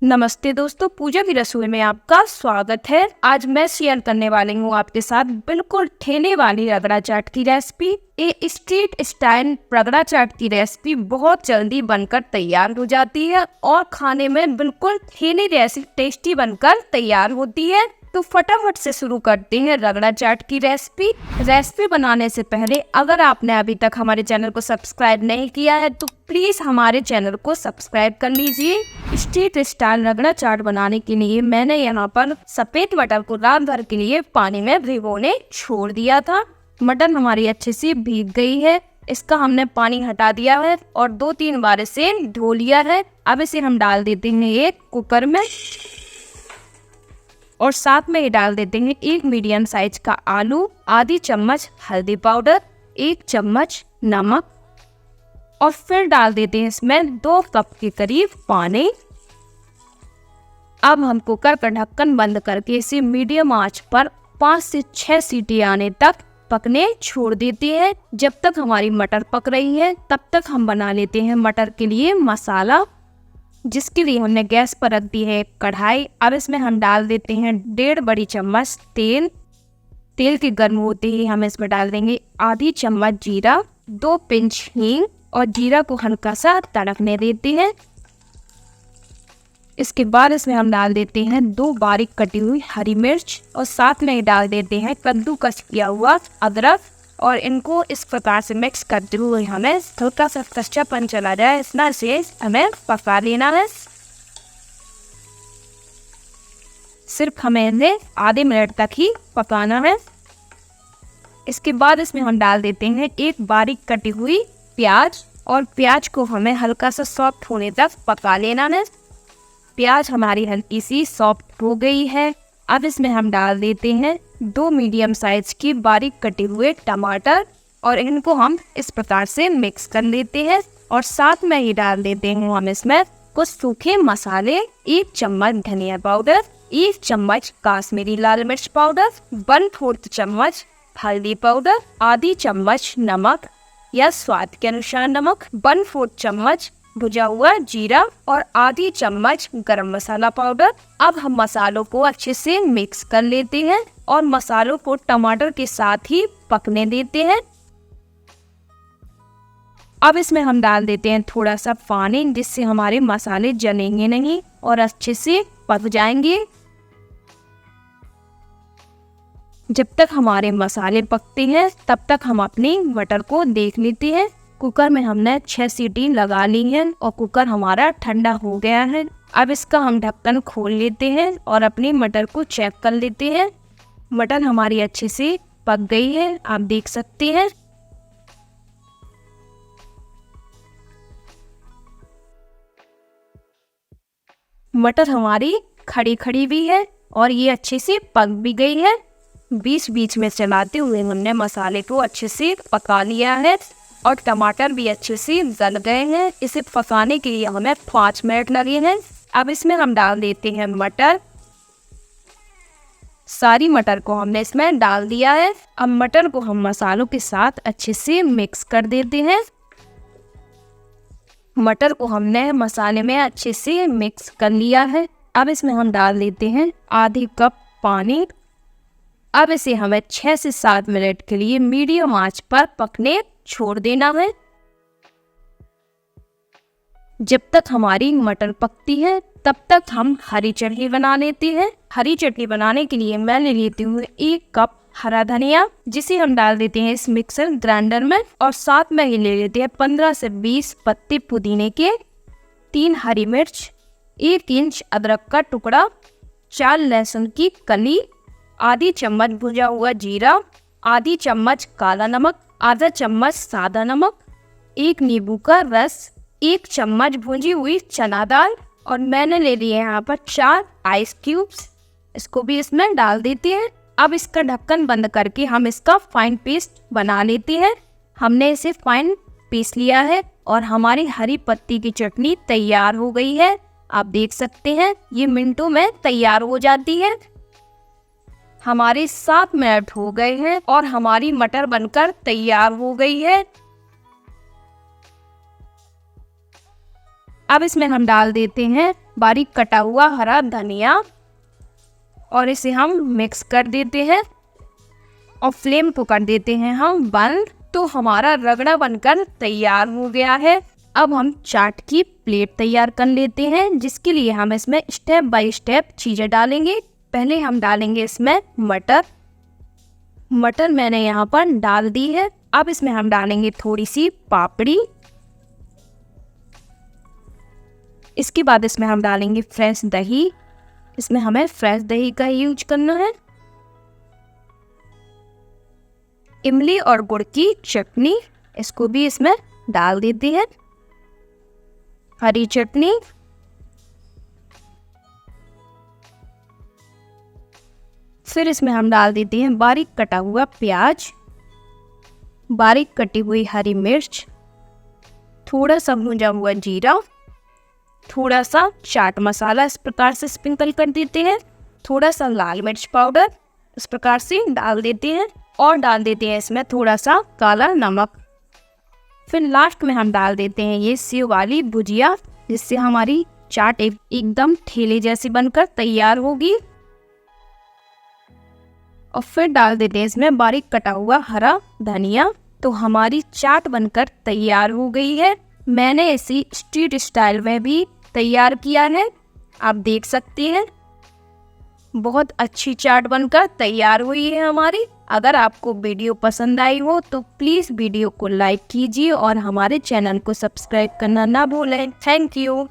नमस्ते दोस्तों, पूजा की रसोई में आपका स्वागत है। आज मैं शेयर करने वाली हूँ आपके साथ बिल्कुल ठेले वाली रगड़ा चाट की रेसिपी। ये स्ट्रीट स्टाइल रगड़ा चाट की रेसिपी बहुत जल्दी बनकर तैयार हो जाती है और खाने में बिल्कुल ठेले जैसी टेस्टी बनकर तैयार होती है। तो फटाफट से शुरू करते हैं रगड़ा चाट की रेसिपी बनाने से पहले अगर आपने अभी तक हमारे चैनल को सब्सक्राइब नहीं किया है तो प्लीज हमारे चैनल को सब्सक्राइब कर लीजिए। स्ट्रीट स्टाइल रगड़ा चाट बनाने के लिए मैंने यहाँ पर सफेद मटर को रात भर के लिए पानी में भिगोने छोड़ दिया था। मटर हमारी अच्छे से भीग गई है, इसका हमने पानी हटा दिया है और 2-3 बार इसे धो लिया है। अब इसे हम डाल देते हैं एक कुकर में और साथ में ही डाल देते हैं 1 मीडियम साइज का आलू, आधी चम्मच हल्दी पाउडर, 1 चम्मच नमक और फिर डाल देते हैं इसमें 2 कप के करीब पानी। अब हम कुकर का ढक्कन बंद करके इसे मीडियम आंच पर 5 से 6 सीटी आने तक पकने छोड़ देते हैं। जब तक हमारी मटर पक रही है तब तक हम बना लेते हैं मटर के लिए मसाला, जिसके लिए हमने गैस पर रख दी है कढ़ाई। अब इसमें हम डाल देते हैं 1.5 बड़ी चम्मच तेल के गर्म होते ही हम इसमें डाल देंगे आधी चम्मच जीरा, 2 पिंच हींग और जीरा को हल्का सा तड़कने देते हैं। इसके बाद इसमें हम डाल देते हैं 2 बारीक कटी हुई हरी मिर्च और साथ में डाल देते हैं कद्दूकस किया हुआ अदरक और इनको इस प्रकार से मिक्स करते हुए हमें हल्का सा कच्चापन चला जाए इतना से हमें पका लेना है। सिर्फ हमें इन्हें आधे मिनट तक ही पकाना है। इसके बाद इसमें हम डाल देते हैं 1 बारीक कटी हुई प्याज और प्याज को हमें हल्का सा सॉफ्ट होने तक पका लेना है। प्याज हमारी हल्की सी सॉफ्ट हो गई है। अब इसमें हम डाल देते हैं 2 मीडियम साइज की बारीक कटे हुए टमाटर और इनको हम इस प्रकार से मिक्स कर लेते हैं और साथ में ही डाल देते हैं हम इसमें कुछ सूखे मसाले, 1 चम्मच धनिया पाउडर, 1 चम्मच कश्मीरी लाल मिर्च पाउडर, 1/4 चम्मच हल्दी पाउडर, आधी चम्मच नमक या स्वाद के अनुसार नमक, 1/4 चम्मच भुजा हुआ जीरा और आधी चम्मच गरम मसाला पाउडर। अब हम मसालों को अच्छे से मिक्स कर लेते हैं और मसालों को टमाटर के साथ ही पकने देते हैं। अब इसमें हम डाल देते हैं थोड़ा सा पानी, जिससे हमारे मसाले जलेंगे नहीं और अच्छे से पक जाएंगे। जब तक हमारे मसाले पकते हैं तब तक हम अपनी मटर को देख लेते हैं। कुकर में हमने 6 सीटी लगा ली है और कुकर हमारा ठंडा हो गया है। अब इसका हम ढक्कन खोल लेते हैं और अपनी मटर को चेक कर लेते हैं। मटर हमारी अच्छे से पक गई है, आप देख सकते हैं। मटर हमारी खड़ी खड़ी भी है और ये अच्छे से पक भी गई है। बीच बीच में चलाते हुए हमने मसाले को अच्छे से पका लिया है और टमाटर भी अच्छे से गल गए हैं। इसे पकाने के लिए हमें 5 मिनट लगे हैं। अब इसमें हम डाल देते हैं मटर। सारी मटर को हमने इसमें डाल दिया है। अब मटर को हम मसालों के साथ अच्छे से मिक्स कर देते हैं। मटर को हमने मसाले में अच्छे से मिक्स कर लिया है। अब इसमें हम डाल देते हैं आधी कप पानी। अब इसे हमें 6 से 7 मिनट के लिए मीडियम आंच पर पकने छोड़ देना है। जब तक हमारी मटर पकती है तब तक हम हरी चटनी बना लेते हैं। हरी चटनी बनाने के लिए मैं ले लेती हूँ 1 कप हरा धनिया, जिसे हम डाल देते हैं इस मिक्सर ग्राइंडर में और साथ में ही ले लेते हैं 15 से 20 पत्ते पुदीने के, 3 हरी मिर्च, 1 इंच अदरक का टुकड़ा, 4 लहसुन की कली, आधी चम्मच भुजा हुआ जीरा, आधी चम्मच काला नमक, आधा चम्मच सादा नमक, 1 नींबू का रस, 1 चम्मच भुजी हुई चना दाल और मैंने ले लिए यहाँ पर 4 आइस क्यूब्स। इसको भी इसमें डाल देते हैं। अब इसका ढक्कन बंद करके हम इसका फाइन पेस्ट बना लेते हैं। हमने इसे फाइन पीस लिया है और हमारी हरी पत्ती की चटनी तैयार हो गई है। आप देख सकते हैं ये मिनटों में तैयार हो जाती है। हमारे 7 मिनट हो गए हैं और हमारी मटर बनकर तैयार हो गई है। अब इसमें हम डाल देते हैं बारीक कटा हुआ हरा धनिया और इसे हम मिक्स कर देते हैं और फ्लेम को कर देते हैं हम बंद। तो हमारा रगड़ा बनकर तैयार हो गया है। अब हम चाट की प्लेट तैयार कर लेते हैं, जिसके लिए हम इसमें स्टेप बाय स्टेप चीज़ें डालेंगे। पहले हम डालेंगे इसमें मटर मैंने यहाँ पर डाल दी है। अब इसमें हम डालेंगे थोड़ी सी पापड़ी। इसके बाद इसमें हम डालेंगे फ्रेश दही। इसमें हमें फ्रेश दही का यूज करना है। इमली और गुड़ की चटनी, इसको भी इसमें डाल देते हैं। हरी चटनी, फिर इसमें हम डाल देते हैं बारीक कटा हुआ प्याज, बारीक कटी हुई हरी मिर्च, थोड़ा सा भुना हुआ जीरा, थोड़ा सा चाट मसाला इस प्रकार से स्प्रिंकल कर देते हैं। थोड़ा सा लाल मिर्च पाउडर इस प्रकार से डाल देते हैं और डाल देते हैं इसमें थोड़ा सा काला नमक। फिर लास्ट में हम डाल देते हैं ये सेव वाली भुजिया, जिससे हमारी चाट एकदम ठेले जैसी बनकर तैयार होगी। और फिर डाल देते हैं इसमें बारीक कटा हुआ हरा धनिया। तो हमारी चाट बनकर तैयार हो गई है। मैंने इसी स्ट्रीट स्टाइल में भी तैयार किया है, आप देख सकते हैं। बहुत अच्छी चाट बनकर तैयार हुई है हमारी। अगर आपको वीडियो पसंद आई हो तो प्लीज़ वीडियो को लाइक कीजिए और हमारे चैनल को सब्सक्राइब करना ना भूलें। Thank you.